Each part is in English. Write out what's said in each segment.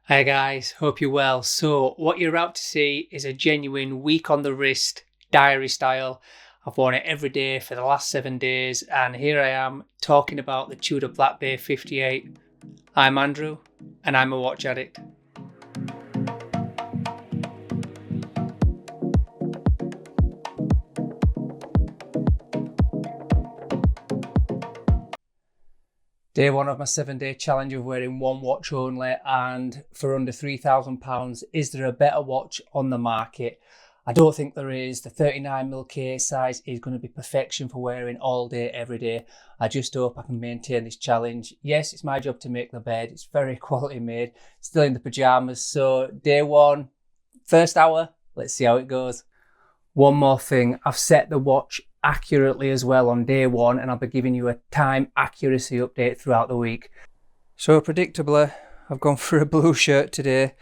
Hi guys, hope you're well. So, what you're about to see is a genuine week on the wrist diary style. I've worn it every day for the last 7 days, and here I am talking about the Tudor Blackbay 58. I'm Andrew, and I'm a watch addict. Day one of my 7 day challenge of wearing one watch only, and for under £3,000, is there a better watch on the market? I don't think there is. The 39mm case size is going to be perfection for wearing all day, every day. I just hope I can maintain this challenge. Yes, it's my job to make the bed. It's very quality made. Still in the pajamas. So day one, first hour, let's see how it goes. One more thing, I've set the watch accurately as well on day one, and I'll be giving you a time accuracy update throughout the week. So predictably, I've gone for a blue shirt today.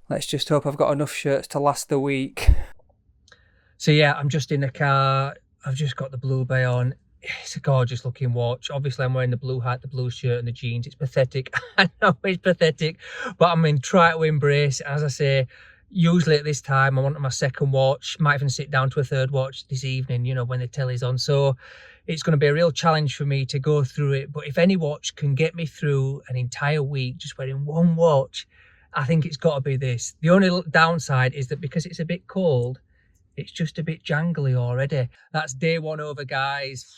Let's just hope I've got enough shirts to last the week. So yeah, I'm just in the car. I've just got the Blue Bay on. It's a gorgeous looking watch. Obviously, I'm wearing the blue hat, the blue shirt and the jeans. It's pathetic. I know it's pathetic, but I'm in try to embrace. As I say, usually at this time, I'm on my second watch. Might even sit down to a third watch this evening, you know, when the telly's on. So it's going to be a real challenge for me to go through it. But if any watch can get me through an entire week just wearing one watch, I think it's got to be this. The only downside is that because it's a bit cold, it's just a bit jangly already. That's day one over, guys.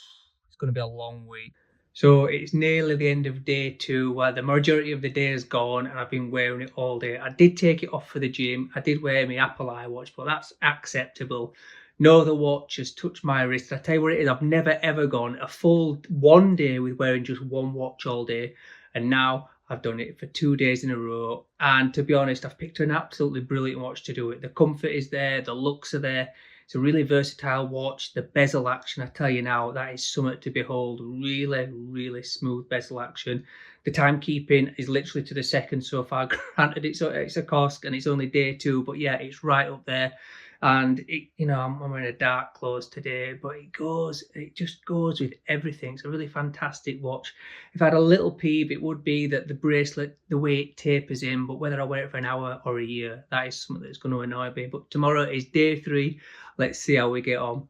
It's going to be a long week. So it's nearly the end of day two, where the majority of the day is gone and I've been wearing it all day. I did take it off for the gym. I did wear my Apple iWatch, but that's acceptable. No other watch has touched my wrist. I tell you what it is, I've never ever gone a full one day with wearing just one watch all day. And now I've done it for 2 days in a row. And to be honest, I've picked an absolutely brilliant watch to do it. The comfort is there, the looks are there. It's a really versatile watch. The bezel action, I tell you now, that is something to behold. Really, really smooth bezel action. The timekeeping is literally to the second so far. Granted, it's a cost and it's only day two, but yeah, it's right up there. And it, you know, I'm wearing a dark clothes today, but it just goes with everything. It's a really fantastic watch. If I had a little peeve, it would be that the bracelet, the way it tapers in, but whether I wear it for an hour or a year, that is something that's going to annoy me. But tomorrow is day three. Let's see how we get on.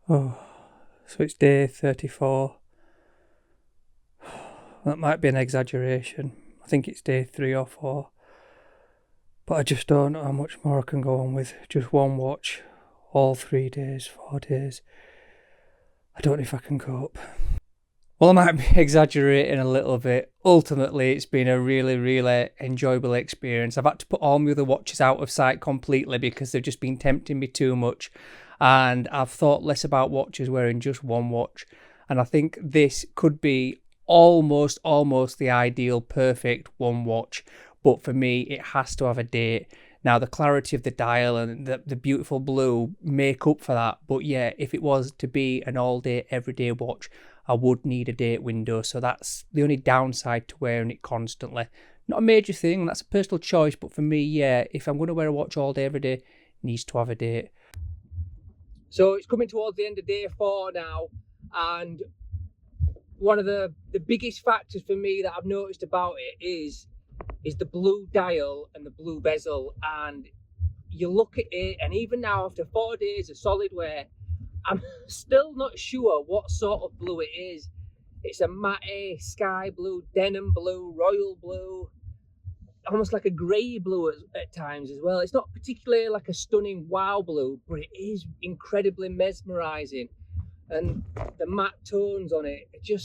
So it's day 34. That might be an exaggeration. I think it's day 3 or 4. But I just don't know how much more I can go on with just one watch all 3 days, 4 days. I don't know if I can cope. Well, I might be exaggerating a little bit. Ultimately, it's been a really, really enjoyable experience. I've had to put all my other watches out of sight completely because they've just been tempting me too much. And I've thought less about watches wearing just one watch. And I think this could be almost the ideal, perfect one watch. But for me, it has to have a date. Now, the clarity of the dial and the beautiful blue make up for that. But yeah, if it was to be an all-day, everyday watch, I would need a date window. So that's the only downside to wearing it constantly. Not a major thing, that's a personal choice. But for me, yeah, if I'm going to wear a watch all day, every day, it needs to have a date. So it's coming towards the end of day 4 now. And one of the biggest factors for me that I've noticed about it is the blue dial and the blue bezel. And you look at it, and even now after 4 days of solid wear, I'm still not sure what sort of blue it is. It's a matte, sky blue, denim blue, royal blue, almost like a grey blue at times as well. It's not particularly like a stunning wow blue, but it is incredibly mesmerising. And the matte tones on it, it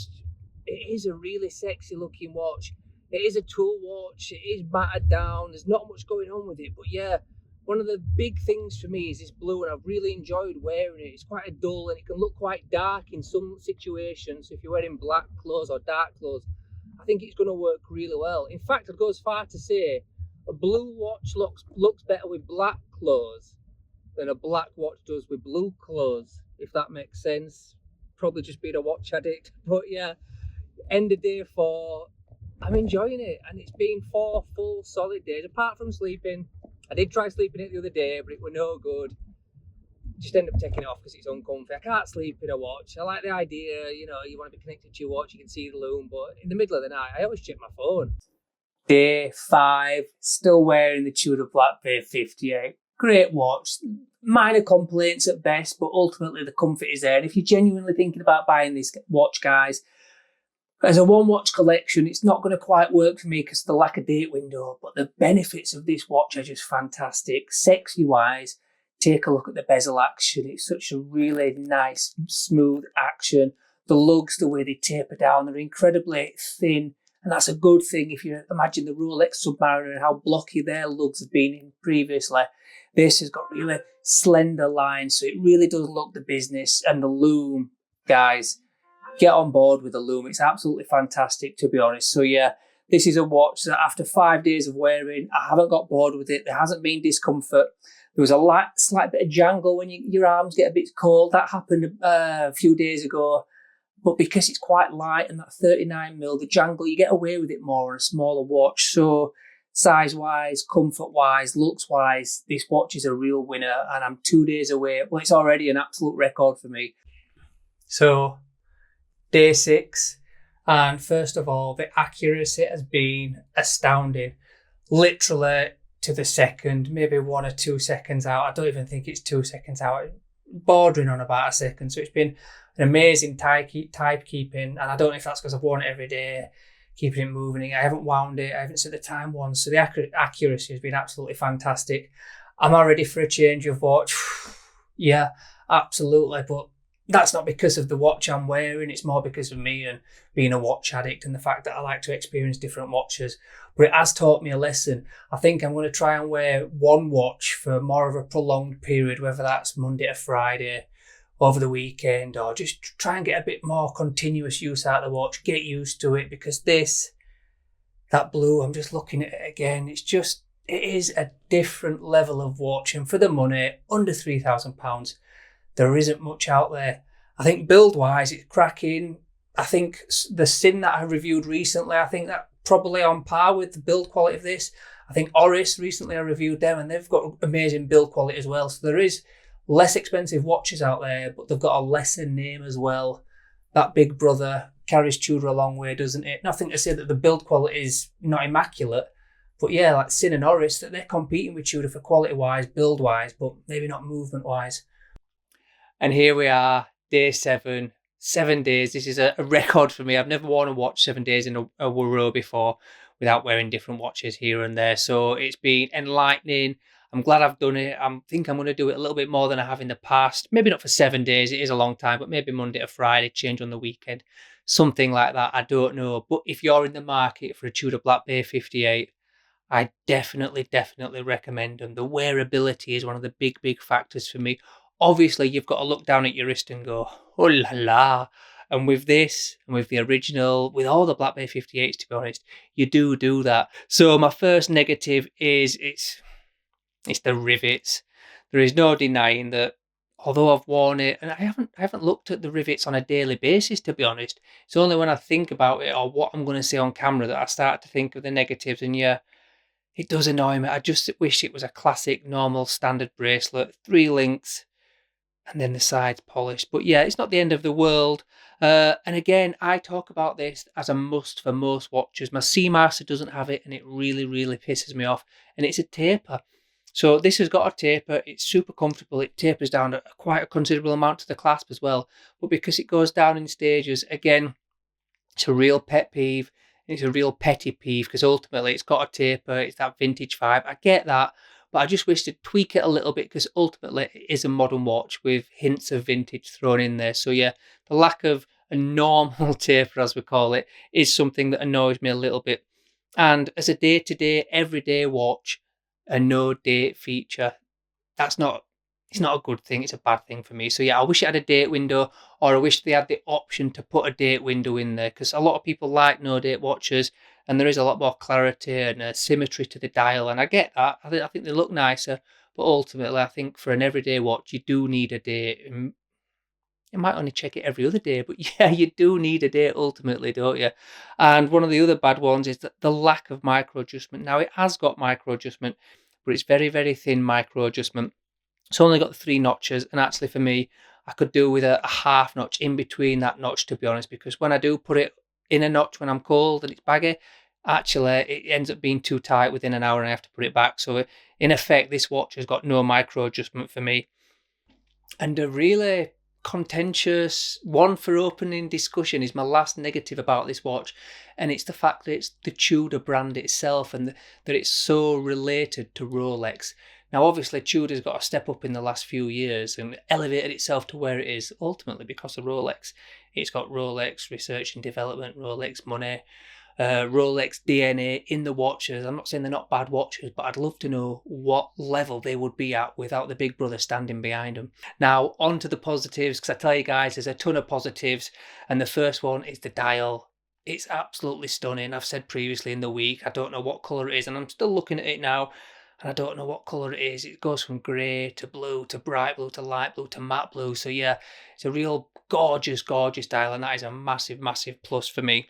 is a really sexy looking watch. It is a tool watch, it is matted down, there's not much going on with it, but yeah, one of the big things for me is this blue, and I've really enjoyed wearing it. It's quite a dull and it can look quite dark in some situations. So if you're wearing black clothes or dark clothes, I think it's going to work really well. In fact, I'd go as far to say a blue watch looks better with black clothes than a black watch does with blue clothes, if that makes sense. Probably just being a watch addict, but yeah, end of day 4. I'm enjoying it, and it's been 4 full solid days apart from sleeping. I did try sleeping it the other day, but it were no good. just end up taking it off because it's uncomfy. I can't sleep in a watch. I like the idea, you want to be connected to your watch, you can see the loom, but in the middle of the night, I always check my phone. Day 5, still wearing the Tudor Blackbay 58. Great watch. Minor complaints at best, but ultimately the comfort is there. And if you're genuinely thinking about buying this watch, guys, as a one watch collection, it's not going to quite work for me because of the lack of date window, but the benefits of this watch are just fantastic. Sexy wise, take a look at the bezel action. It's such a really nice, smooth action. The lugs, the way they taper down, they're incredibly thin. And that's a good thing if you imagine the Rolex Submariner and how blocky their lugs have been in previously. This has got really slender lines, so it really does look the business. And the loom, guys, get on board with the loom. It's absolutely fantastic, to be honest. So yeah, this is a watch that after 5 days of wearing, I haven't got bored with it. There hasn't been discomfort. There was a slight bit of jangle when your arms get a bit cold. That happened a few days ago. But because it's quite light and that 39mm, the jangle, you get away with it more on a smaller watch. So size-wise, comfort-wise, looks-wise, this watch is a real winner. And I'm 2 days away. Well, it's already an absolute record for me. So day 6. And first of all, the accuracy has been astounding. Literally to the second, maybe 1 or 2 seconds out. I don't even think it's 2 seconds out. Bordering on about a second. So it's been an amazing timekeeping, and I don't know if that's because I've worn it every day, keeping it moving. I haven't wound it, I haven't set the time once, so the accuracy has been absolutely fantastic. Am I ready for a change of watch? Yeah, absolutely, but that's not because of the watch I'm wearing, it's more because of me and being a watch addict and the fact that I like to experience different watches. But it has taught me a lesson. I think I'm going to try and wear one watch for more of a prolonged period, whether that's Monday to Friday, over the weekend, or just try and get a bit more continuous use out of the watch, get used to it, because that blue, I'm just looking at it again, it is a different level of watch, and for the money, under £3,000, there isn't much out there. I think build-wise, it's cracking. I think the Sin that I reviewed recently, I think that probably on par with the build quality of this. I think Oris, recently I reviewed them, and they've got amazing build quality as well, so there is less expensive watches out there, but they've got a lesser name as well. That big brother carries Tudor a long way, doesn't it? Nothing to say that the build quality is not immaculate, but yeah, like Sin and Oris, that they're competing with Tudor for quality-wise, build-wise, but maybe not movement-wise. And here we are, day 7, 7 days. This is a record for me. I've never worn a watch 7 days in a row before without wearing different watches here and there. So it's been enlightening. I'm glad I've done it. I think I'm going to do it a little bit more than I have in the past. Maybe not for 7 days. It is a long time, but maybe Monday to Friday, change on the weekend. Something like that. I don't know. But if you're in the market for a Tudor Blackbay 58, I definitely recommend them. The wearability is one of the big factors for me. Obviously, you've got to look down at your wrist and go, oh la la. And with this, and with the original, with all the Blackbay 58s, to be honest, you do that. So my first negative is it's the rivets. There is no denying that, although I've worn it, and I haven't looked at the rivets on a daily basis, to be honest. It's only when I think about it or what I'm going to say on camera that I start to think of the negatives. And yeah, it does annoy me. I just wish it was a classic, normal, standard bracelet, 3 links, and then the sides polished. But yeah, it's not the end of the world. And again, I talk about this as a must for most watches. My Seamaster doesn't have it, and it really pisses me off. And it's a taper. So this has got a taper. It's super comfortable. It tapers down quite a considerable amount to the clasp as well. But because it goes down in stages, again, it's a real pet peeve. It's a real petty peeve because ultimately it's got a taper. It's that vintage vibe. I get that. But I just wish to tweak it a little bit because ultimately it is a modern watch with hints of vintage thrown in there. So yeah, the lack of a normal taper, as we call it, is something that annoys me a little bit. And as a day-to-day, everyday watch, a no date feature, it's not a good thing, it's a bad thing for me. So yeah, I wish it had a date window, or I wish they had the option to put a date window in there, because a lot of people like no date watches and there is a lot more clarity and symmetry to the dial, and I get that. I think they look nicer, but ultimately I think for an everyday watch you do need a date. You might only check it every other day, but yeah, you do need a date ultimately, don't you? And one of the other bad ones is that the lack of micro adjustment. Now, it has got micro adjustment, but it's very thin micro adjustment. It's only got the 3 notches, and actually for me, I could do with a half notch in between that notch, to be honest, because when I do put it in a notch when I'm cold and it's baggy, actually it ends up being too tight within an hour and I have to put it back. So in effect, this watch has got no micro adjustment for me. And a really contentious one for opening discussion is my last negative about this watch, and it's the fact that it's the Tudor brand itself, and that it's so related to Rolex. Now obviously Tudor's got a step up in the last few years and elevated itself to where it is ultimately because of Rolex. It's got Rolex research and development, Rolex money, Rolex DNA in the watches. I'm not saying they're not bad watches, but I'd love to know what level they would be at without the big brother standing behind them. Now, on to the positives, because I tell you guys, there's a ton of positives, and the first one is the dial. It's absolutely stunning. I've said previously in the week, I don't know what colour it is, and I'm still looking at it now, and I don't know what colour it is. It goes from grey to blue to bright blue to light blue to matte blue. So yeah, it's a real gorgeous, gorgeous dial, and that is a massive, massive plus for me.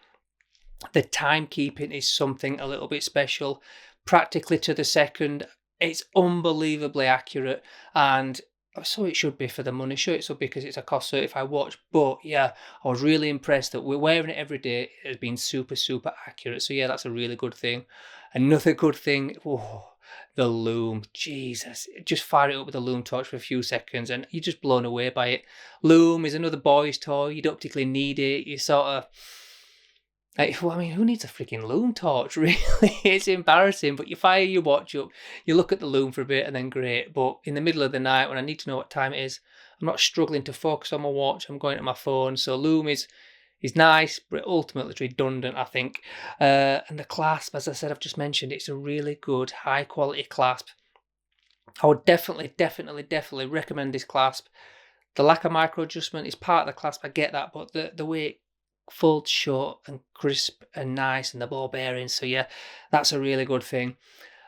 The timekeeping is something a little bit special, practically to the second. It's unbelievably accurate, and so it should be for the money. Sure, it should be because it's a cost certified watch, but yeah, I was really impressed that we're wearing it every day. It has been super, super accurate. So yeah, that's a really good thing. Another good thing, the lume. Jesus, just fire it up with the lume torch for a few seconds and you're just blown away by it. Lume is another boy's toy. You don't particularly need it. You sort of, I mean, who needs a freaking lume torch, really? It's embarrassing, but you fire your watch up, you look at the lume for a bit, and then great. But in the middle of the night, when I need to know what time it is, I'm not struggling to focus on my watch, I'm going to my phone. So lume is nice, but ultimately redundant, I think. And the clasp, as I said, I've just mentioned, it's a really good, high-quality clasp. I would definitely recommend this clasp. The lack of micro adjustment is part of the clasp, I get that, but the way it folds short and crisp and nice, and the ball bearings, so yeah, that's a really good thing.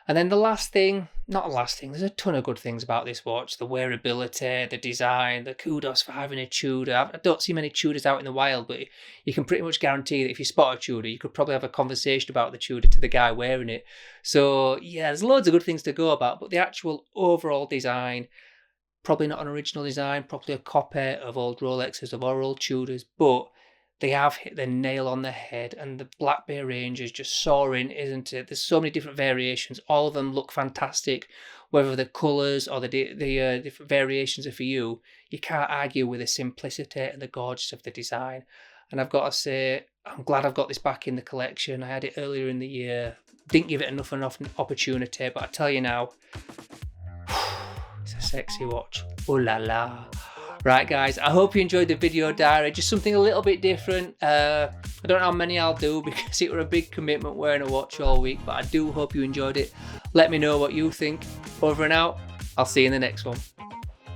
And then the last thing, not the last thing, there's a ton of good things about this watch. The wearability, the design, the kudos for having a Tudor. I don't see many Tudors out in the wild, but you can pretty much guarantee that if you spot a Tudor, you could probably have a conversation about the Tudor to the guy wearing it. So yeah, there's loads of good things to go about, but the actual overall design, probably not an original design, probably a copy of old Rolexes, of our old Tudors, but they have hit the nail on the head, and the Blackbay range is just soaring, isn't it? There's so many different variations. All of them look fantastic. Whether the colours or the different variations are for you, you can't argue with the simplicity and the gorgeous of the design. And I've got to say, I'm glad I've got this back in the collection. I had it earlier in the year. Didn't give it enough opportunity, but I tell you now, it's a sexy watch. Ooh la la. Right guys, I hope you enjoyed the video diary, just something a little bit different. I don't know how many I'll do because it were a big commitment wearing a watch all week, but I do hope you enjoyed it. Let me know what you think. Over and out, I'll see you in the next one.